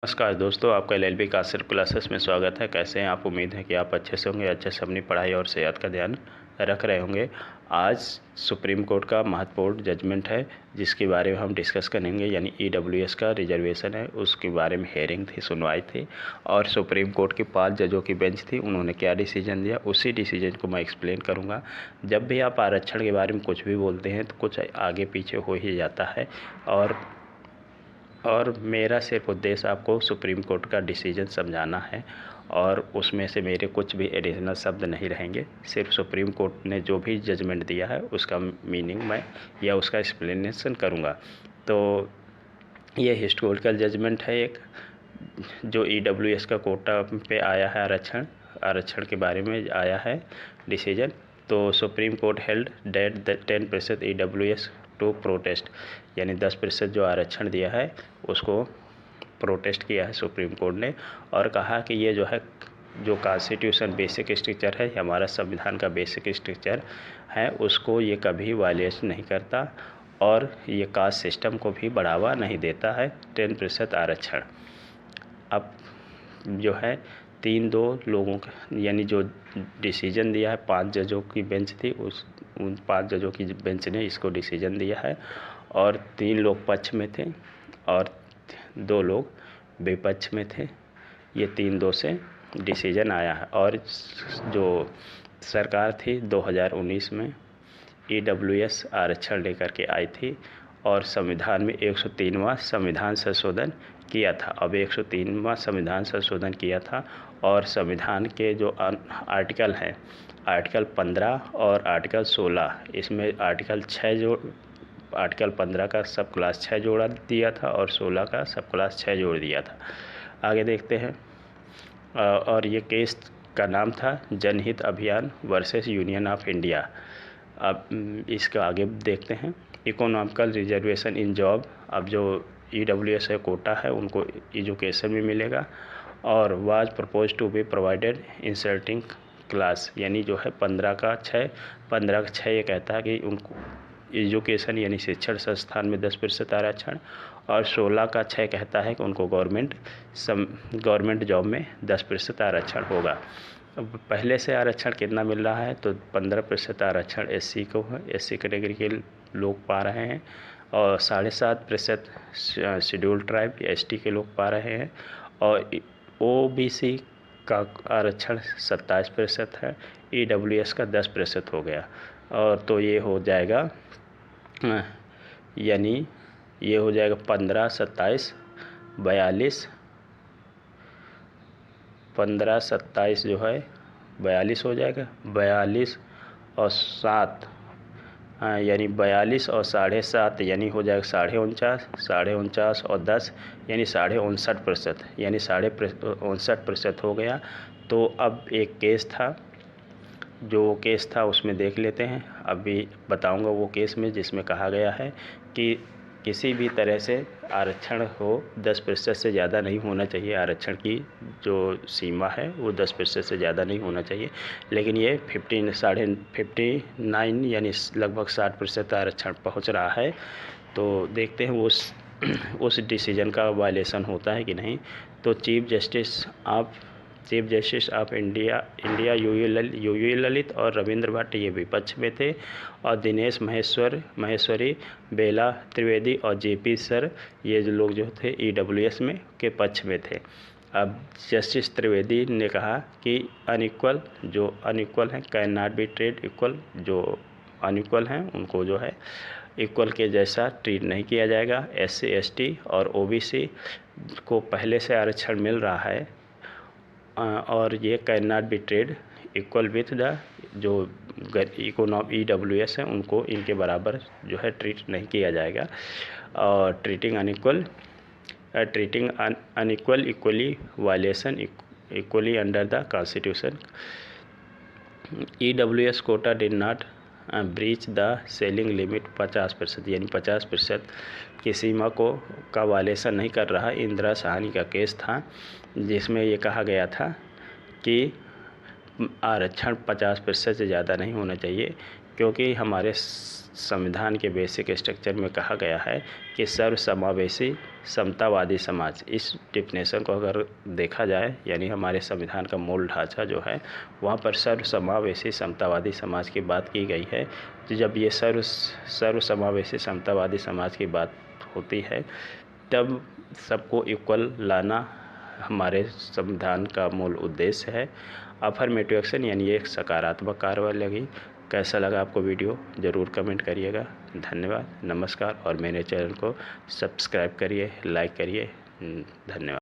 नमस्कार दोस्तों, आपका एलएलबी का सिर्फ क्लासेस में स्वागत है। कैसे हैं आप? उम्मीद है कि आप अच्छे से होंगे, अच्छे से अपनी पढ़ाई और सेहत का ध्यान रख रहे होंगे। आज सुप्रीम कोर्ट का महत्वपूर्ण जजमेंट है जिसके बारे में हम डिस्कस करेंगे, यानी ईडब्ल्यूएस का रिजर्वेशन है, उसके बारे में हेयरिंग थी, सुनवाई थी और सुप्रीम कोर्ट की 5 जजों की बेंच थी, उन्होंने क्या डिसीजन दिया, उसी डिसीजन को मैं एक्सप्लेन करूँगा। जब भी आप आरक्षण के बारे में कुछ भी बोलते हैं तो कुछ आगे पीछे हो ही जाता है और मेरा सिर्फ उद्देश्य आपको सुप्रीम कोर्ट का डिसीजन समझाना है और उसमें से मेरे कुछ भी एडिशनल शब्द नहीं रहेंगे। सिर्फ सुप्रीम कोर्ट ने जो भी जजमेंट दिया है उसका मीनिंग मैं या उसका एक्सप्लेनेशन करूँगा। तो ये हिस्टोरिकल जजमेंट है एक, जो ईडब्ल्यूएस का कोटा पे आया है, आरक्षण के बारे में आया है डिसीजन। तो supreme court held that the 10% EWS to protest, यानी 10% जो आरक्षण दिया है उसको प्रोटेस्ट किया है सुप्रीम कोर्ट ने और कहा कि ये जो है, जो कॉन्स्टिट्यूशन बेसिक स्ट्रक्चर है, हमारा संविधान का बेसिक स्ट्रक्चर है, उसको ये कभी वायलेट नहीं करता और ये कास्ट सिस्टम को भी बढ़ावा नहीं देता है 10% आरक्षण। अब जो है 3-2 लोगों का, यानी जो डिसीजन दिया है 5 जजों की बेंच थी, उन 5 जजों की बेंच ने इसको डिसीजन दिया है और 3 लोग पक्ष में थे और 2 लोग विपक्ष में थे। ये 3-2 से डिसीजन आया है और जो सरकार थी 2019 में ईडब्ल्यूएस आरक्षण लेकर के आई थी और संविधान में 103वां संविधान संशोधन किया था। अब 103वां संविधान संशोधन किया था और संविधान के जो आर्टिकल हैं, आर्टिकल 15 और आर्टिकल 16, इसमें आर्टिकल 15 का सब क्लास 6 जोड़ा दिया था और 16 का सब क्लास 6 जोड़ दिया था। आगे देखते हैं। और ये केस का नाम था जनहित अभियान वर्सेस यूनियन ऑफ इंडिया। अब इसका आगे देखते हैं। इकोनॉमिकल रिजर्वेशन इन जॉब, अब जो ईडब्ल्यूएस है कोटा है, उनको एजुकेशन भी मिलेगा और was propose to be provided inserting class, यानी जो है 15 का 6 ये कहता है कि उनको एजुकेशन यानी शिक्षण संस्थान में 10% आरक्षण और 16 का 6 कहता है कि उनको गवर्नमेंट जॉब में 10% आरक्षण होगा। अब पहले से आरक्षण कितना मिल रहा है तो 15% आरक्षण एससी को है, एससी कैटेगरी के लोग पा रहे हैं और 7.5% शेड्यूल्ड ट्राइब एसटी के लोग पा रहे हैं और ओबीसी का आरक्षण 27% है, ईडब्ल्यूएस का 10% हो गया और तो ये हो जाएगा, यानी ये हो जाएगा 15, 27, 42, 15, 27 जो है 42 हो जाएगा, 42 और 7, यानी 42 और 7.5 यानी हो जाएगा 49 और 10 यानी 59%, यानी 59% हो गया। तो अब एक केस था, जो केस था उसमें देख लेते हैं। अभी बताऊंगा वो केस में जिसमें कहा गया है कि किसी भी तरह से आरक्षण हो 10% से ज़्यादा नहीं होना चाहिए, आरक्षण की जो सीमा है वो 10% से ज़्यादा नहीं होना चाहिए, लेकिन ये 59 यानी लगभग 60% आरक्षण पहुंच रहा है। तो देखते हैं उस डिसीजन का वायलेशन होता है कि नहीं। तो chief justice of India U U Lalit और रविंद्र भट्ट ये विपक्ष में थे और दिनेश महेश्वरी, बेला त्रिवेदी और जेपी सर ये जो लोग जो थे ईडब्ल्यूएस में के पक्ष में थे। अब जस्टिस त्रिवेदी ने कहा कि अनइक्वल हैं can not be treat equal, जो अनइक्वल हैं उनको जो है इक्वल के जैसा ट्रीट नहीं किया जाएगा। एससी एसटी और ओबीसी को पहले से आरक्षण मिल रहा है और ये can not be trade equal with the जो ईडब्ल्यूएस हैं उनको इनके बराबर जो है ट्रीट नहीं किया जाएगा और treating unequal equally violation equally under the constitution. EWS quota did not breach the ceiling limit 50%, यानी 50% की सीमा को का वायलेशन नहीं कर रहा। इंदिरा साहनी का केस था जिसमें ये कहा गया था कि आरक्षण 50% से ज़्यादा नहीं होना चाहिए क्योंकि हमारे संविधान के बेसिक स्ट्रक्चर में कहा गया है कि सर्वसमावेशी समतावादी समाज। इस डिफिनेशन को अगर देखा जाए, यानी हमारे संविधान का मूल ढांचा जो है वहाँ पर सर्वसमावेशी समतावादी समाज की बात की गई है। तो जब ये सर्वसमावेशी समतावादी समाज की बात होती है तब सबको इक्वल लाना हमारे संविधान का मूल उद्देश्य है। अफर्मेटिव एक्शन यानी एक सकारात्मक कार्रवाई लगी। कैसा लगा आपको वीडियो ज़रूर कमेंट करिएगा। धन्यवाद, नमस्कार, और मेरे चैनल को सब्सक्राइब करिए, लाइक करिए। धन्यवाद।